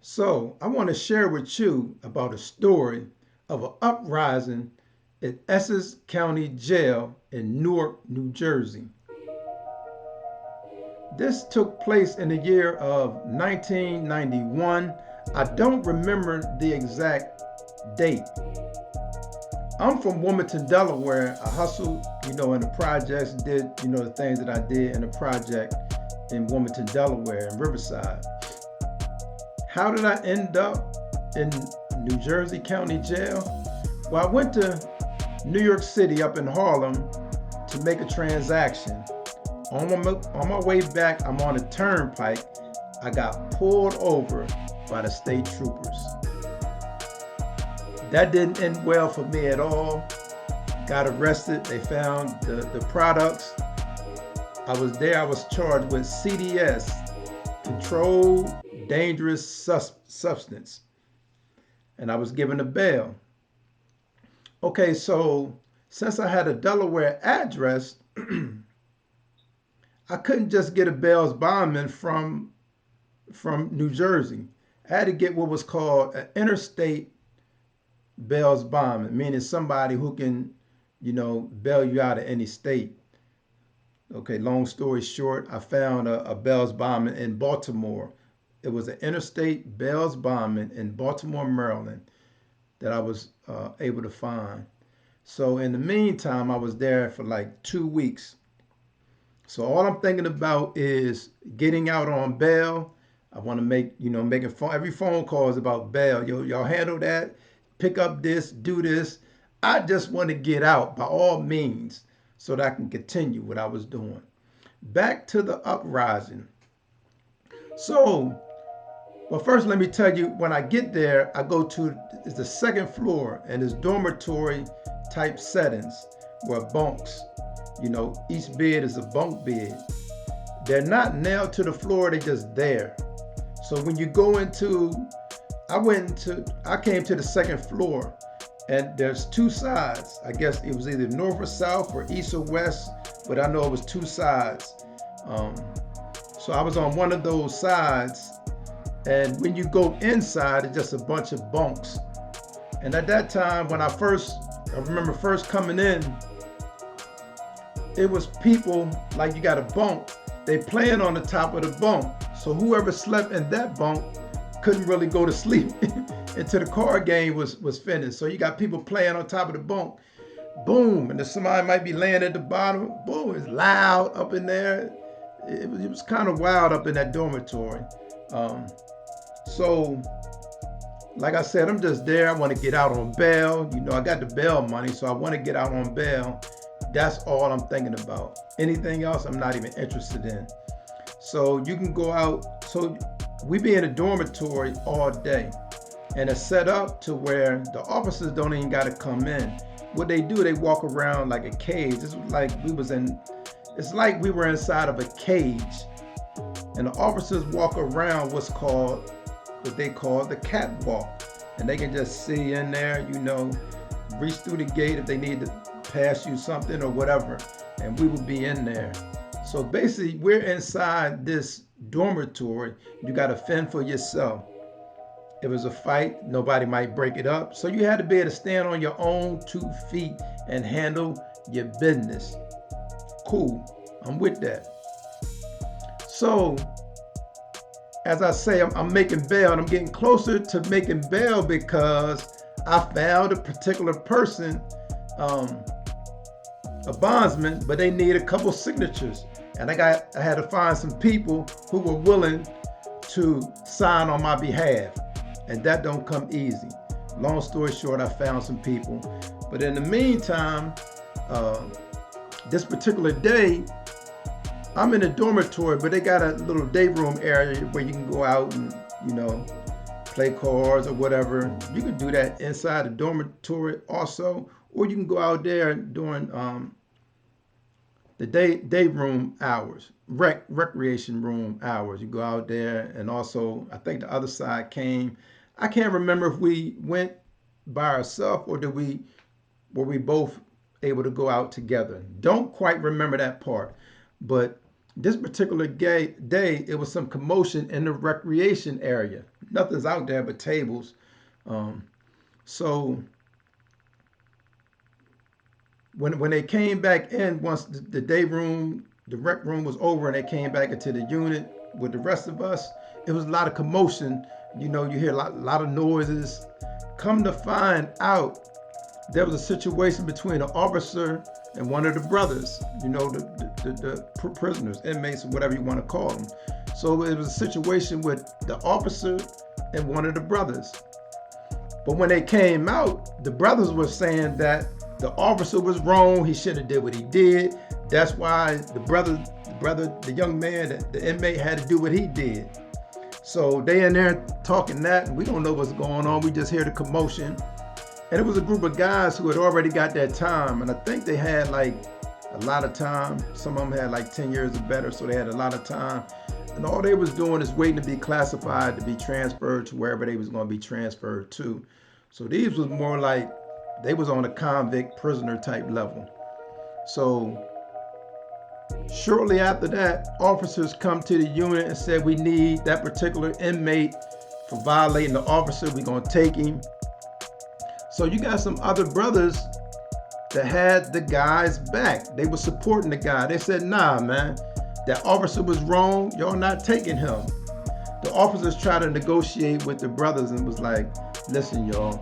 So I want to share with you about a story of an uprising at Essex County Jail in Newark, New Jersey. This took place in the year of 1991. I don't remember the exact date. I'm from Wilmington, Delaware. I hustled, in the projects, did, the things that I did in the project in Wilmington, Delaware, and Riverside. How did I end up in New Jersey County Jail? Well, I went to New York City up in Harlem to make a transaction. On my way back, I'm on a turnpike. I got pulled over by the state troopers. That didn't end well for me at all. Got arrested. They found the products. I was charged with CDS, controlled dangerous substance, and I was given a bail. Okay, so since I had a Delaware address, I couldn't just get a bail bondman from New Jersey. I had to get what was called an interstate bail bondman, meaning somebody who can, bail you out of any state. Okay, long story short, I found a bail bondman in Baltimore. It was an interstate bail bondman in Baltimore, Maryland, that I was able to find. So in the meantime, I was there for like 2 weeks. So all I'm thinking about is getting out on bail. I want to making every phone call is about bail. Y'all handle that, pick up this, do this. I just want to get out by all means so that I can continue what I was doing. Back to the uprising. So, well, first let me tell you, when I get there, I go to the second floor, and it's dormitory type settings where bunks, each bed is a bunk bed. They're not nailed to the floor, they're just there. So when you go I came to the second floor, and there's two sides. I guess it was either north or south or east or west, but I know it was two sides. So I was on one of those sides, and when you go inside, it's just a bunch of bunks. And at that time, I remember first coming in, it was people, like you got a bunk, they playing on the top of the bunk. So whoever slept in that bunk couldn't really go to sleep until the card game was finished. So you got people playing on top of the bunk. Boom, and then somebody might be laying at the bottom. Boom, it's loud up in there. It was kind of wild up in that dormitory. So, like I said, I'm just there. I want to get out on bail. I got the bail money, so I want to get out on bail. That's all I'm thinking about. Anything else, I'm not even interested in. So you can go out. So we be in a dormitory all day, and it's set up to where the officers don't even got to come in. What they do, they walk around like a cage. It's like we were inside of a cage, and the officers walk around what they call the catwalk, and they can just see in there, reach through the gate if they need to pass you something or whatever, and we would be in there. So basically, we're inside this dormitory. You got to fend for yourself. If it was a fight, nobody might break it up. So you had to be able to stand on your own 2 feet and handle your business. Cool, I'm with that. So, as I say, I'm making bail, and I'm getting closer to making bail because I found a particular person, a bondsman, but they need a couple signatures. And I had to find some people who were willing to sign on my behalf. And that don't come easy. Long story short, I found some people. But in the meantime, this particular day, I'm in a dormitory, but they got a little day room area where you can go out and, play cards or whatever. You can do that inside the dormitory also, or you can go out there during the day room hours, recreation room hours. You go out there, and also I think the other side came. I can't remember if we went by ourselves or were we both able to go out together. Don't quite remember that part, but this particular day, it was some commotion in the recreation area. nothing's out there but tables. So when they came back in, once the day room, the rec room was over, and they came back into the unit with the rest of us, it was a lot of commotion. You know, you hear a lot of noises. Come to find out, there was a situation between an officer and one of the brothers, you know, the prisoners, inmates, or whatever you want to call them. So it was a situation with the officer and one of the brothers. But when they came out, the brothers were saying that the officer was wrong. He shouldn't have did what he did. That's why the young man, the inmate, had to do what he did. So they in there talking that, and we don't know what's going on. We just hear the commotion. And it was a group of guys who had already got that time. And I think they had like a lot of time. Some of them had like 10 years or better, so they had a lot of time. And all they was doing is waiting to be classified, to be transferred to wherever they was going to be transferred to. So these was more like, they was on a convict prisoner type level. So shortly after that, officers come to the unit and said, we need that particular inmate for violating the officer. We're going to take him. So you got some other brothers that had the guy's back. They were supporting the guy. They said, nah, man, that officer was wrong. Y'all not taking him. The officers tried to negotiate with the brothers and was like, listen, y'all,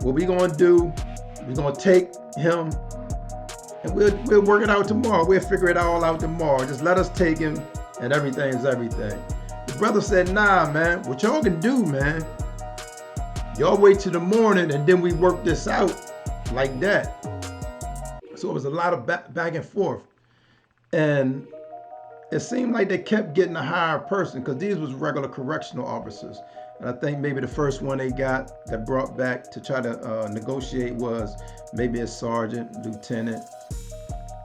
what we gonna do, we're gonna take him and we'll work it out tomorrow. We'll figure it all out tomorrow. Just let us take him and everything is everything. The brother said, nah, man, what y'all can do, man, y'all wait till the morning and then we work this out like that. So it was a lot of back and forth. And it seemed like they kept getting a higher person, because these was regular correctional officers. And I think maybe the first one they got that brought back to try to negotiate was maybe a sergeant, lieutenant.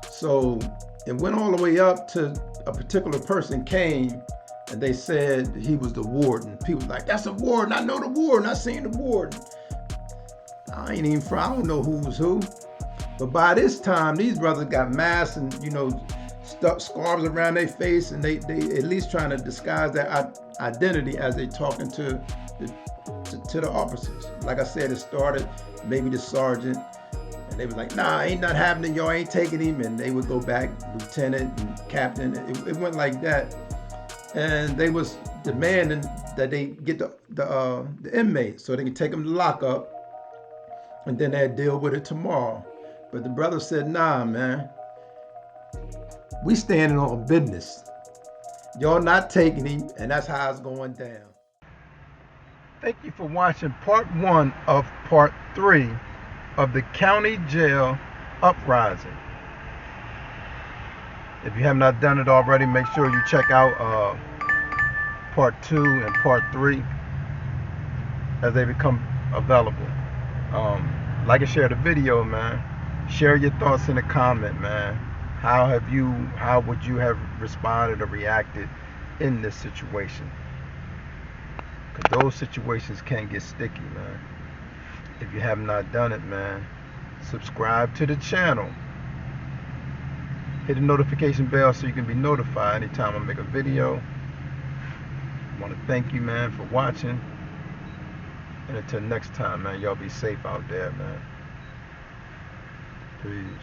So it went all the way up to a particular person came and they said he was the warden. People was like, that's a warden. I know the warden. I seen the warden. I don't know who was who. But by this time, these brothers got masks and, you know, stuck scarves around their face, and they at least trying to disguise their identity as they talking to the officers. Like I said, it started maybe the sergeant, and they was like, nah, ain't nothing happening, y'all ain't taking him, and they would go back, lieutenant and captain. It went like that, and they was demanding that they get the inmate so they can take him to lockup, and then they'd deal with it tomorrow. But the brother said, nah, man, we standing on business. Y'all not taking him, and that's how it's going down. Thank you for watching part 1 of part 3 of the county jail uprising. If you have not done it already, make sure you check out part 2 and part 3 as they become available. Like and share the video, man. Share your thoughts in the comment, man. How would you have responded or reacted in this situation? Because those situations can get sticky, man. If you have not done it, man, subscribe to the channel. Hit the notification bell so you can be notified anytime I make a video. I want to thank you, man, for watching. And until next time, man, y'all be safe out there, man. Peace.